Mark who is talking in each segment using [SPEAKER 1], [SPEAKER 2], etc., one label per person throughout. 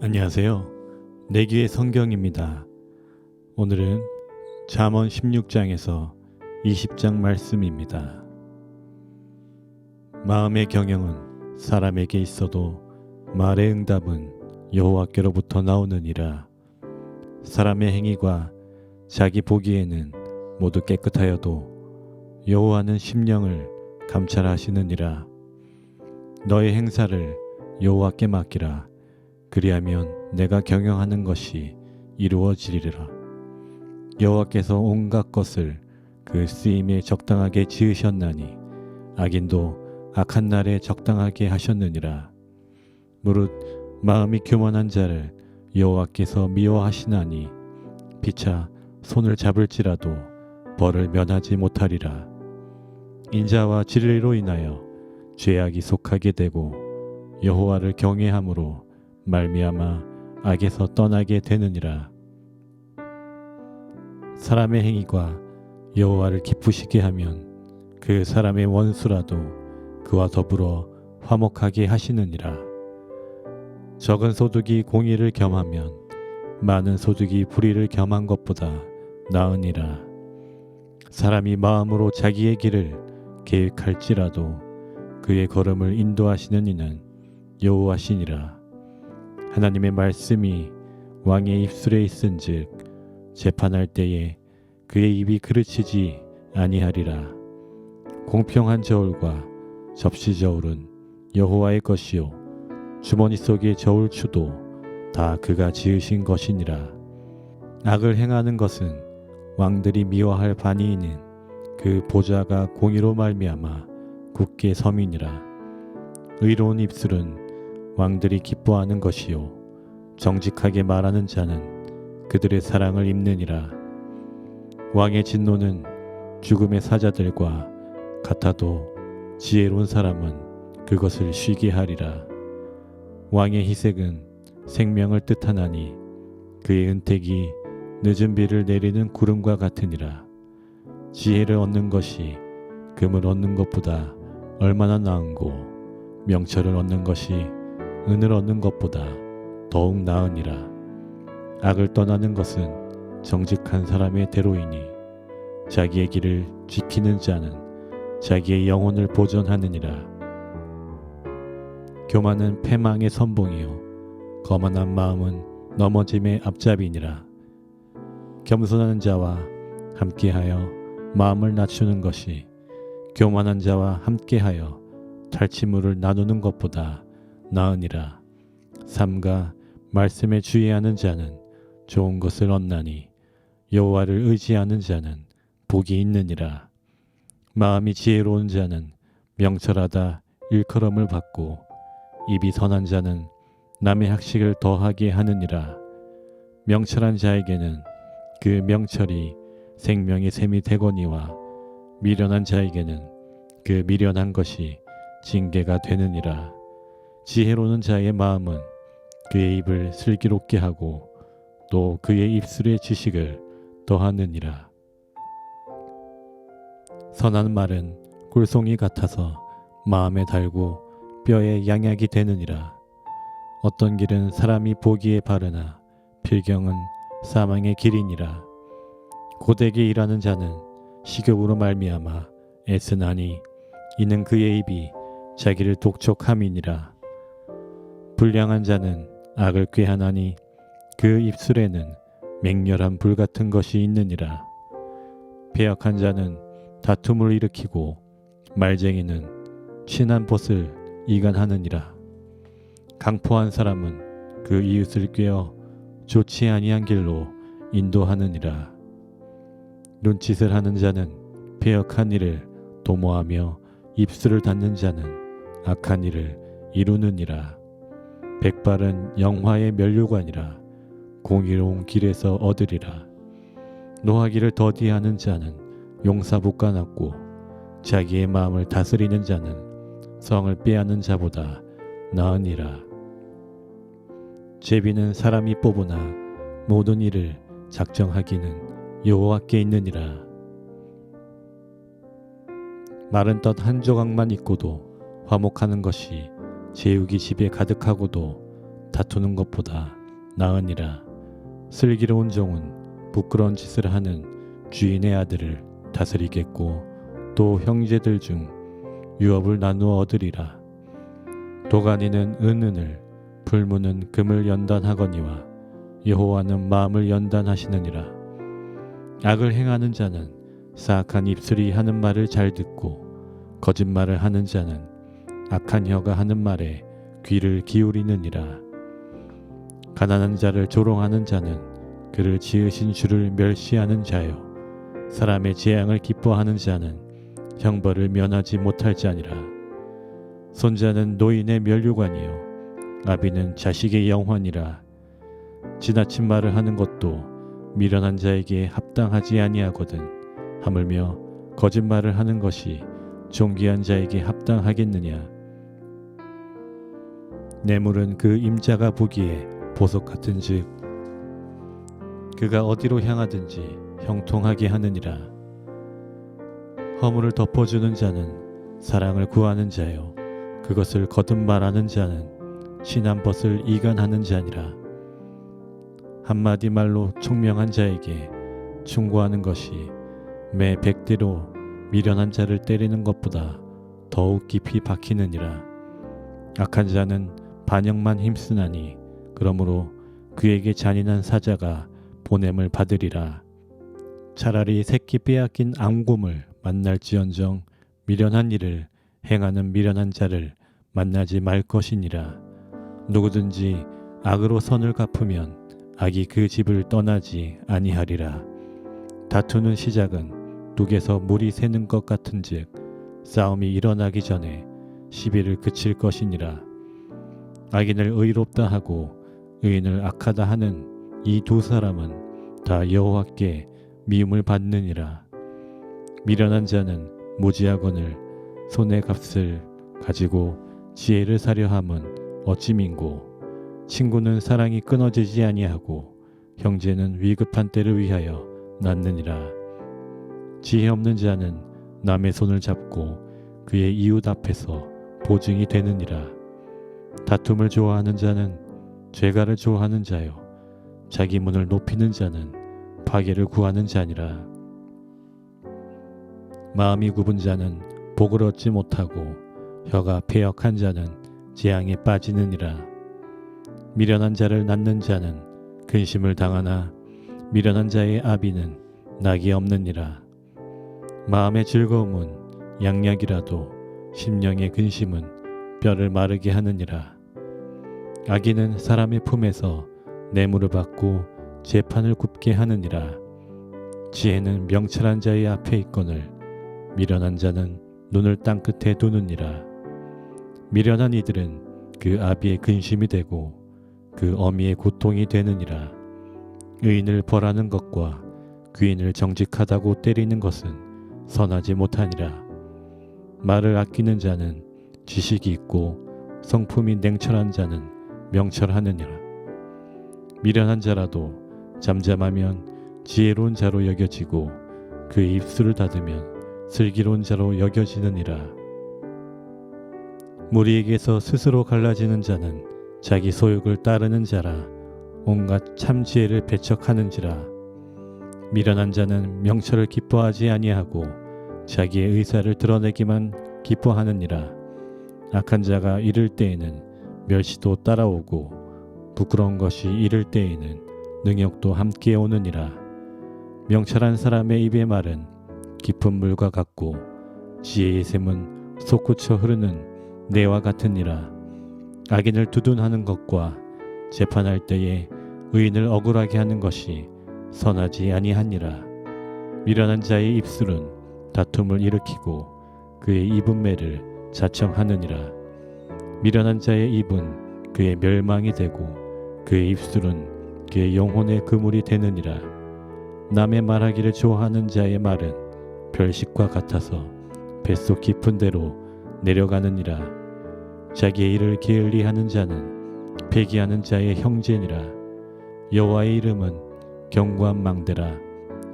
[SPEAKER 1] 안녕하세요. 내귀의 성경입니다. 오늘은 잠언 16장에서 20장 말씀입니다. 마음의 경영은 사람에게 있어도 말의 응답은 여호와께로부터 나오느니라. 사람의 행위가 자기 보기에는 모두 깨끗하여도 여호와는 심령을 감찰하시느니라. 너의 행사를 여호와께 맡기라. 그리하면 내가 경영하는 것이 이루어지리라. 여호와께서 온갖 것을 그 쓰임에 적당하게 지으셨나니 악인도 악한 날에 적당하게 하셨느니라. 무릇 마음이 교만한 자를 여호와께서 미워하시나니 피차 손을 잡을지라도 벌을 면하지 못하리라. 인자와 진리로 인하여 죄악이 속하게 되고 여호와를 경외함으로 말미암아 악에서 떠나게 되느니라. 사람의 행위가 여호와를 기쁘시게 하면 그 사람의 원수라도 그와 더불어 화목하게 하시느니라. 적은 소득이 공의를 겸하면 많은 소득이 불의를 겸한 것보다 나으니라. 사람이 마음으로 자기의 길을 계획할지라도 그의 걸음을 인도하시는 이는 여호와시니라. 하나님의 말씀이 왕의 입술에 있은즉 재판할 때에 그의 입이 그르치지 아니하리라. 공평한 저울과 접시 저울은 여호와의 것이요 주머니 속의 저울추도 다 그가 지으신 것이니라. 악을 행하는 것은 왕들이 미워할 바니이는 그 보좌가 공의로 말미암아 굳게 섬이니라. 의로운 입술은 왕들이 기뻐하는 것이요 정직하게 말하는 자는 그들의 사랑을 입느니라. 왕의 진노는 죽음의 사자들과 같아도 지혜로운 사람은 그것을 쉬게 하리라. 왕의 희색은 생명을 뜻하나니 그의 은택이 늦은 비를 내리는 구름과 같으니라. 지혜를 얻는 것이 금을 얻는 것보다 얼마나 나은고 명철을 얻는 것이 은을 얻는 것보다 더욱 나으니라. 악을 떠나는 것은 정직한 사람의 대로이니 자기의 길을 지키는 자는 자기의 영혼을 보존하느니라. 교만은 패망의 선봉이요 거만한 마음은 넘어짐의 앞잡이니라. 겸손한 자와 함께하여 마음을 낮추는 것이 교만한 자와 함께하여 탈취물을 나누는 것보다 나으니라. 삼가 말씀에 주의하는 자는 좋은 것을 얻나니 여호와를 의지하는 자는 복이 있느니라. 마음이 지혜로운 자는 명철하다 일컬음을 받고 입이 선한 자는 남의 학식을 더하게 하느니라. 명철한 자에게는 그 명철이 생명의 샘이 되거니와 미련한 자에게는 그 미련한 것이 징계가 되느니라. 지혜로운 자의 마음은 그의 입을 슬기롭게 하고 또 그의 입술의 지식을 더하느니라. 선한 말은 꿀송이 같아서 마음에 달고 뼈에 양약이 되느니라. 어떤 길은 사람이 보기에 바르나 필경은 사망의 길이니라. 고되게 일하는 자는 식욕으로 말미암아 애쓰나니 이는 그의 입이 자기를 독촉함이니라. 불량한 자는 악을 꾀하나니 그 입술에는 맹렬한 불 같은 것이 있느니라. 배역한 자는 다툼을 일으키고 말쟁이는 친한 벗을 이간하느니라. 강포한 사람은 그 이웃을 꾀어 좋지 아니한 길로 인도하느니라. 눈짓을 하는 자는 배역한 일을 도모하며 입술을 닫는 자는 악한 일을 이루느니라. 백발은 영화의 면류관이라 공의로운 길에서 얻으리라. 노하기를 더디하는 자는 용사복과 같고 자기의 마음을 다스리는 자는 성을 빼앗는 자보다 나으니라. 제비는 사람이 뽑으나 모든 일을 작정하기는 여호와께 있느니라. 마른 떡 한 조각만 있고도 화목하는 것이 제육이 집에 가득하고도 다투는 것보다 나으니라. 슬기로운 종은 부끄러운 짓을 하는 주인의 아들을 다스리겠고 또 형제들 중 유업을 나누어 얻으리라. 도가니는 은은을 불문은 금을 연단하거니와 여호와는 마음을 연단하시느니라. 악을 행하는 자는 사악한 입술이 하는 말을 잘 듣고 거짓말을 하는 자는 악한 혀가 하는 말에 귀를 기울이느니라. 가난한 자를 조롱하는 자는 그를 지으신 주를 멸시하는 자요. 사람의 재앙을 기뻐하는 자는 형벌을 면하지 못할 자니라. 손자는 노인의 면류관이요 아비는 자식의 영환이라. 지나친 말을 하는 것도 미련한 자에게 합당하지 아니하거든. 하물며 거짓말을 하는 것이 존귀한 자에게 합당하겠느냐. 뇌물은 그 임자가 보기에 보석 같은즉 그가 어디로 향하든지 형통하게 하느니라. 허물을 덮어주는 자는 사랑을 구하는 자요 그것을 거듭 말하는 자는 신한 벗을 이간하는 자니라. 한마디 말로 총명한 자에게 충고하는 것이 매 100대로 미련한 자를 때리는 것보다 더욱 깊이 박히느니라. 악한 자는 반역만 힘쓰나니 그러므로 그에게 잔인한 사자가 보냄을 받으리라. 차라리 새끼 빼앗긴 앙곰을 만날지언정 미련한 일을 행하는 미련한 자를 만나지 말 것이니라. 누구든지 악으로 선을 갚으면 악이 그 집을 떠나지 아니하리라. 다투는 시작은 둑에서 물이 새는 것 같은즉 싸움이 일어나기 전에 시비를 그칠 것이니라. 악인을 의롭다 하고 의인을 악하다 하는 이 두 사람은 다 여호와께 미움을 받느니라. 미련한 자는 무지하거늘 손의 값을 가지고 지혜를 사려 함은 어찌 민고. 친구는 사랑이 끊어지지 아니하고 형제는 위급한 때를 위하여 낳느니라. 지혜 없는 자는 남의 손을 잡고 그의 이웃 앞에서 보증이 되느니라. 다툼을 좋아하는 자는 죄가를 좋아하는 자요 자기 문을 높이는 자는 파괴를 구하는 자니라. 마음이 굽은 자는 복을 얻지 못하고 혀가 패역한 자는 재앙에 빠지느니라. 미련한 자를 낳는 자는 근심을 당하나 미련한 자의 아비는 낙이 없느니라. 마음의 즐거움은 양약이라도 심령의 근심은 뼈를 마르게 하느니라. 악인은 사람의 품에서 뇌물을 받고 재판을 굽게 하느니라. 지혜는 명철한 자의 앞에 있거늘 미련한 자는 눈을 땅끝에 두느니라. 미련한 이들은 그 아비의 근심이 되고 그 어미의 고통이 되느니라. 의인을 벌하는 것과 귀인을 정직하다고 때리는 것은 선하지 못하니라. 말을 아끼는 자는 지식이 있고 성품이 냉철한 자는 명철하느니라. 미련한 자라도 잠잠하면 지혜로운 자로 여겨지고 그의 입술을 닫으면 슬기로운 자로 여겨지느니라. 무리에게서 스스로 갈라지는 자는 자기 소욕을 따르는 자라 온갖 참 지혜를 배척하는지라. 미련한 자는 명철을 기뻐하지 아니하고 자기의 의사를 드러내기만 기뻐하느니라. 악한 자가 이를 때에는 멸시도 따라오고 부끄러운 것이 이를 때에는 능욕도 함께 오느니라. 명철한 사람의 입의 말은 깊은 물과 같고 지혜의 샘은 솟구쳐 흐르는 내와 같으니라. 악인을 두둔하는 것과 재판할 때에 의인을 억울하게 하는 것이 선하지 아니하니라. 미련한 자의 입술은 다툼을 일으키고 그의 입은 매를 자청하느니라. 미련한 자의 입은 그의 멸망이 되고 그의 입술은 그의 영혼의 그물이 되느니라. 남의 말하기를 좋아하는 자의 말은 별식과 같아서 뱃속 깊은 데로 내려가느니라. 자기의 일을 게을리하는 자는 배기하는 자의 형제니라. 여호와의 이름은 견고한 망대라.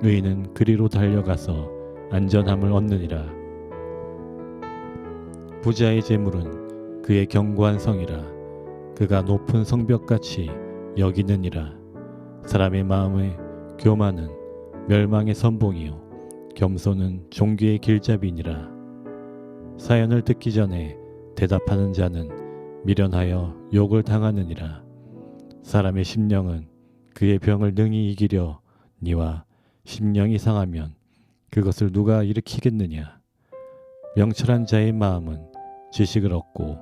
[SPEAKER 1] 의인은 그리로 달려가서 안전함을 얻느니라. 부자의 재물은 그의 견고한 성이라. 그가 높은 성벽같이 여기느니라. 사람의 마음에 교만은 멸망의 선봉이요 겸손은 종교의 길잡이니라. 사연을 듣기 전에 대답하는 자는 미련하여 욕을 당하느니라. 사람의 심령은 그의 병을 능히 이기려 니와 심령이 상하면 그것을 누가 일으키겠느냐. 명철한 자의 마음은 지식을 얻고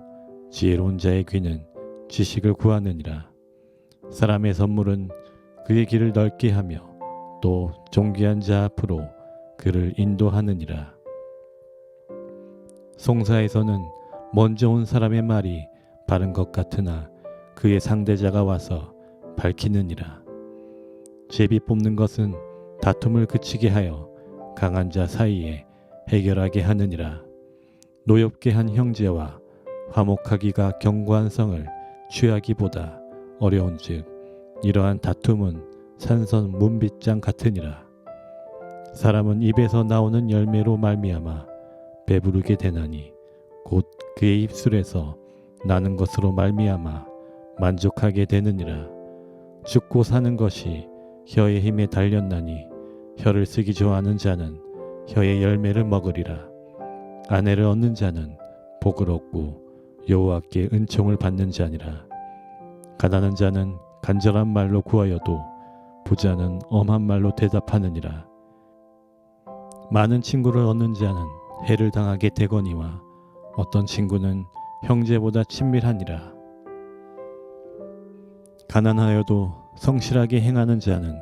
[SPEAKER 1] 지혜로운 자의 귀는 지식을 구하느니라. 사람의 선물은 그의 길을 넓게 하며 또 존귀한 자 앞으로 그를 인도하느니라. 송사에서는 먼저 온 사람의 말이 바른 것 같으나 그의 상대자가 와서 밝히느니라. 제비 뽑는 것은 다툼을 그치게 하여 강한 자 사이에 해결하게 하느니라. 노엽게 한 형제와 화목하기가 견고한 성을 취하기보다 어려운즉 이러한 다툼은 산선 문빗장 같으니라. 사람은 입에서 나오는 열매로 말미암아 배부르게 되나니 곧 그의 입술에서 나는 것으로 말미암아 만족하게 되느니라. 죽고 사는 것이 혀의 힘에 달렸나니 혀를 쓰기 좋아하는 자는 혀의 열매를 먹으리라. 아내를 얻는 자는 복을 얻고 여호와께 은총을 받는 자니라. 가난한 자는 간절한 말로 구하여도 부자는 엄한 말로 대답하느니라. 많은 친구를 얻는 자는 해를 당하게 되거니와 어떤 친구는 형제보다 친밀하니라. 가난하여도 성실하게 행하는 자는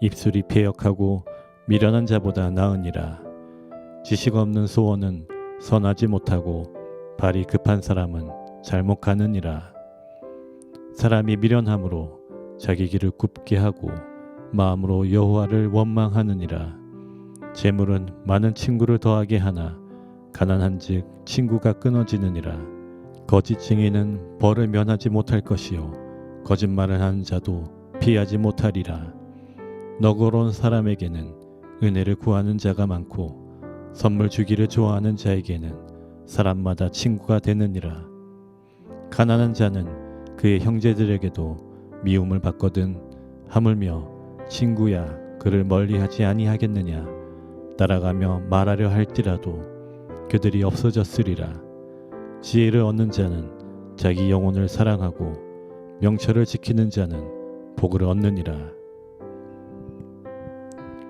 [SPEAKER 1] 입술이 패역하고 미련한 자보다 나으니라. 지식 없는 소원은 선하지 못하고 발이 급한 사람은 잘못 가느니라. 사람이 미련함으로 자기 길을 굽게 하고 마음으로 여호와를 원망하느니라. 재물은 많은 친구를 더하게 하나 가난한즉 친구가 끊어지느니라. 거짓 증인은 벌을 면하지 못할 것이요 거짓말을 하는 자도 피하지 못하리라. 너그러운 사람에게는 은혜를 구하는 자가 많고 선물 주기를 좋아하는 자에게는 사람마다 친구가 되느니라. 가난한 자는 그의 형제들에게도 미움을 받거든 하물며 친구야 그를 멀리하지 아니하겠느냐. 따라가며 말하려 할지라도 그들이 없어졌으리라. 지혜를 얻는 자는 자기 영혼을 사랑하고 명철을 지키는 자는 복을 얻느니라.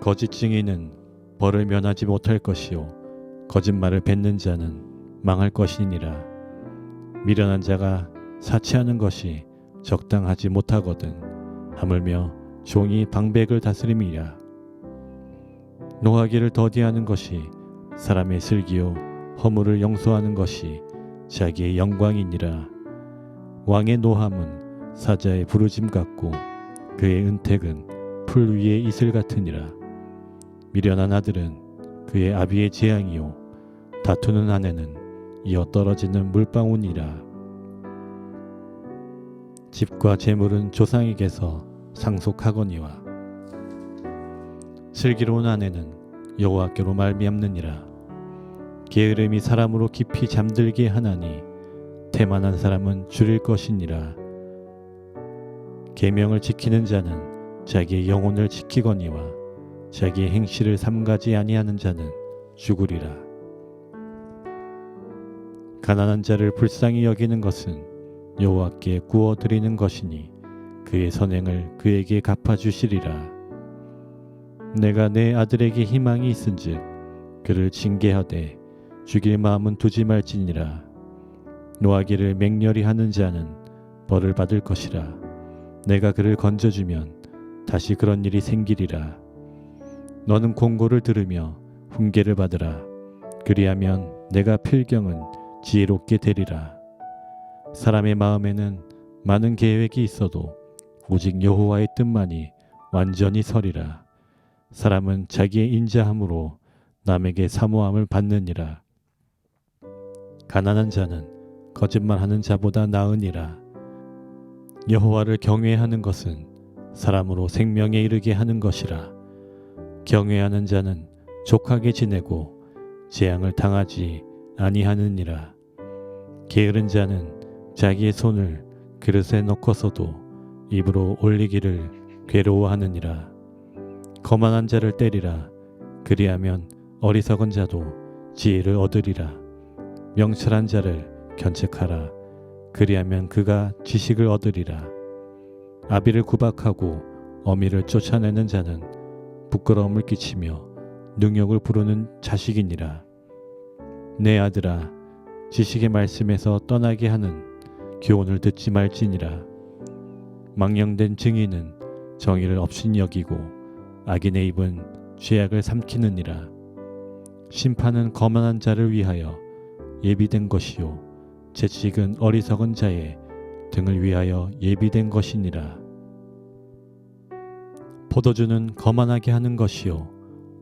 [SPEAKER 1] 거짓 증인은 벌을 면하지 못할 것이요 거짓말을 뱉는 자는 망할 것이니라. 미련한 자가 사치하는 것이 적당하지 못하거든 하물며 종이 방백을 다스림이라. 노하기를 더디하는 것이 사람의 슬기요 허물을 용서하는 것이 자기의 영광이니라. 왕의 노함은 사자의 부르짐 같고 그의 은택은 풀 위의 이슬 같으니라. 미련한 아들은 그의 아비의 재앙이요 다투는 아내는 이어 떨어지는 물방울이라. 집과 재물은 조상에게서 상속하거니와 슬기로운 아내는 여호와께로 말미암느니라. 게으름이 사람으로 깊이 잠들게 하나니 태만한 사람은 줄일 것이니라. 계명을 지키는 자는 자기의 영혼을 지키거니와 자기의 행실을 삼가지 아니하는 자는 죽으리라. 가난한 자를 불쌍히 여기는 것은 여호와께 구워 드리는 것이니 그의 선행을 그에게 갚아주시리라. 내가 내 아들에게 희망이 있은즉 그를 징계하되 죽일 마음은 두지 말지니라. 노하기를 맹렬히 하는 자는 벌을 받을 것이라. 내가 그를 건져주면 다시 그런 일이 생기리라. 너는 공고를 들으며 훈계를 받으라. 그리하면 내가 필경은 지혜롭게 되리라. 사람의 마음에는 많은 계획이 있어도 오직 여호와의 뜻만이 완전히 서리라. 사람은 자기의 인자함으로 남에게 사모함을 받느니라. 가난한 자는 거짓말하는 자보다 나으니라. 여호와를 경외하는 것은 사람으로 생명에 이르게 하는 것이라. 경외하는 자는 족하게 지내고 재앙을 당하지 아니하느니라. 게으른 자는 자기의 손을 그릇에 넣고서도 입으로 올리기를 괴로워하느니라. 거만한 자를 때리라. 그리하면 어리석은 자도 지혜를 얻으리라. 명철한 자를 견책하라. 그리하면 그가 지식을 얻으리라. 아비를 구박하고 어미를 쫓아내는 자는 부끄러움을 끼치며 능욕을 부르는 자식이니라. 내 아들아, 지식의 말씀에서 떠나게 하는 교훈을 듣지 말지니라. 망령된 증인은 정의를 없인 여기고 악인의 입은 죄악을 삼키느니라. 심판은 거만한 자를 위하여 예비된 것이요 채찍은 어리석은 자의 등을 위하여 예비된 것이니라. 포도주는 거만하게 하는 것이요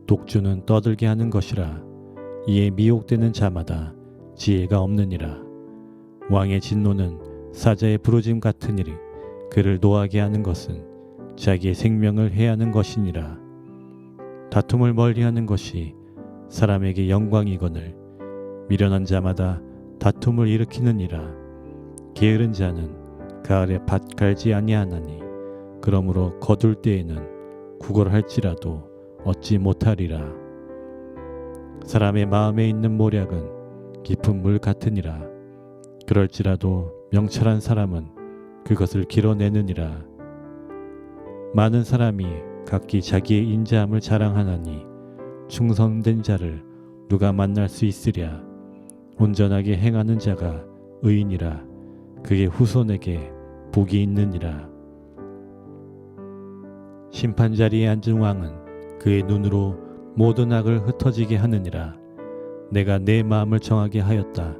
[SPEAKER 1] 독주는 떠들게 하는 것이라. 이에 미혹되는 자마다 지혜가 없느니라. 왕의 진노는 사자의 부르짐 같으니라. 그를 노하게 하는 것은 자기의 생명을 해하는 것이니라. 다툼을 멀리하는 것이 사람에게 영광이거늘 미련한 자마다 다툼을 일으키느니라. 게으른 자는 가을에 밭 갈지 아니하나니 그러므로 거둘 때에는 구걸할지라도 얻지 못하리라. 사람의 마음에 있는 모략은 깊은 물 같으니라. 그럴지라도 명철한 사람은 그것을 길어내느니라. 많은 사람이 각기 자기의 인자함을 자랑하나니 충성된 자를 누가 만날 수 있으랴. 온전하게 행하는 자가 의인이라. 그의 후손에게 복이 있느니라. 심판자리에 앉은 왕은 그의 눈으로 모든 악을 흩어지게 하느니라. 내가 내 마음을 정하게 하였다.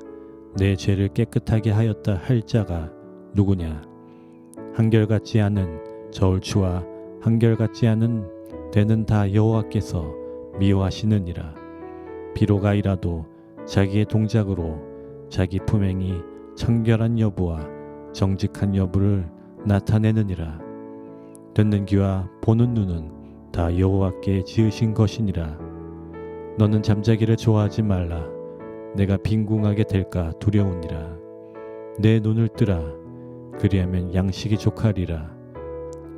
[SPEAKER 1] 내 죄를 깨끗하게 하였다 할 자가 누구냐. 한결같지 않은 저울추와 한결같지 않은 대는 다 여호와께서 미워하시느니라. 비록 아이라도 자기의 동작으로 자기 품행이 청결한 여부와 정직한 여부를 나타내느니라. 듣는 귀와 보는 눈은 다 여호와께 지으신 것이니라. 너는 잠자기를 좋아하지 말라. 내가 빈궁하게 될까 두려우니라. 내 눈을 뜨라. 그리하면 양식이 족하리라.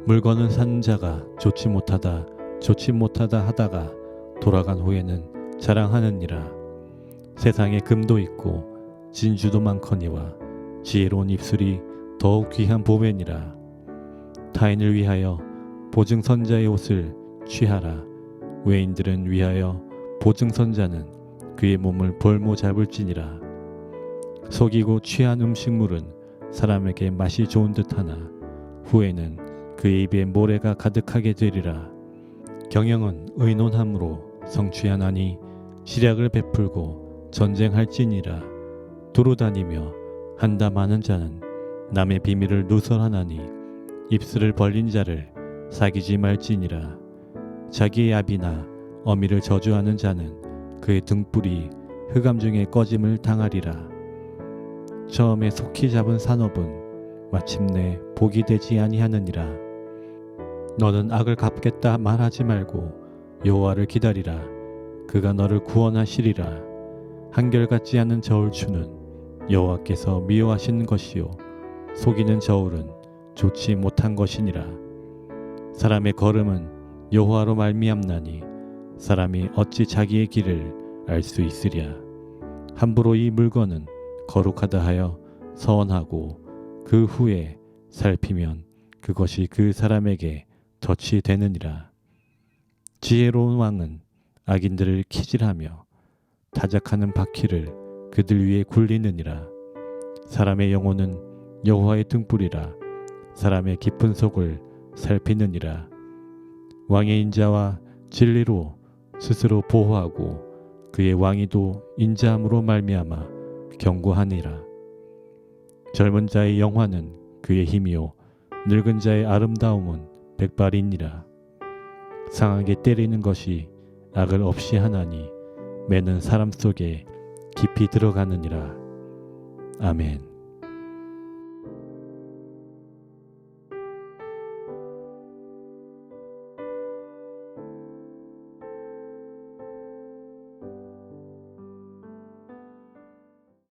[SPEAKER 1] 물건을 사는 자가 좋지 못하다 하다가 돌아간 후에는 자랑하느니라. 세상에 금도 있고 진주도 많거니와 지혜로운 입술이 더욱 귀한 보배니라. 타인을 위하여 보증선자의 옷을 취하라. 외인들은 위하여 보증선자는 그의 몸을 볼모 잡을지니라. 속이고 취한 음식물은 사람에게 맛이 좋은 듯하나 후에는 그의 입에 모래가 가득하게 되리라. 경영은 의논함으로 성취하나니 시략을 베풀고 전쟁할지니라. 두루 다니며 한담하는 자는 남의 비밀을 누설하나니 입술을 벌린 자를 사귀지 말지니라. 자기의 아비나 어미를 저주하는 자는 그의 등불이 흑암 중에 꺼짐을 당하리라. 처음에 속히 잡은 산업은 마침내 복이 되지 아니하느니라. 너는 악을 갚겠다 말하지 말고 여호와를 기다리라. 그가 너를 구원하시리라. 한결같지 않은 저울추는 여호와께서 미워하시는 것이요 속이는 저울은 좋지 못한 것이니라. 사람의 걸음은 여호와로 말미암나니 사람이 어찌 자기의 길을 알 수 있으랴. 함부로 이 물건은 거룩하다 하여 서원하고 그 후에 살피면 그것이 그 사람에게 덫이 되느니라. 지혜로운 왕은 악인들을 키질하며 타작하는 바퀴를 그들 위에 굴리느니라. 사람의 영혼은 여호와의 등불이라. 사람의 깊은 속을 살피느니라. 왕의 인자와 진리로 스스로 보호하고 그의 왕위도 인자함으로 말미암아 견고하니라. 젊은 자의 영화는 그의 힘이요 늙은 자의 아름다움은 백발이니라. 상하게 때리는 것이 악을 없이 하나니 매는 사람 속에 깊이 들어가느니라. 아멘.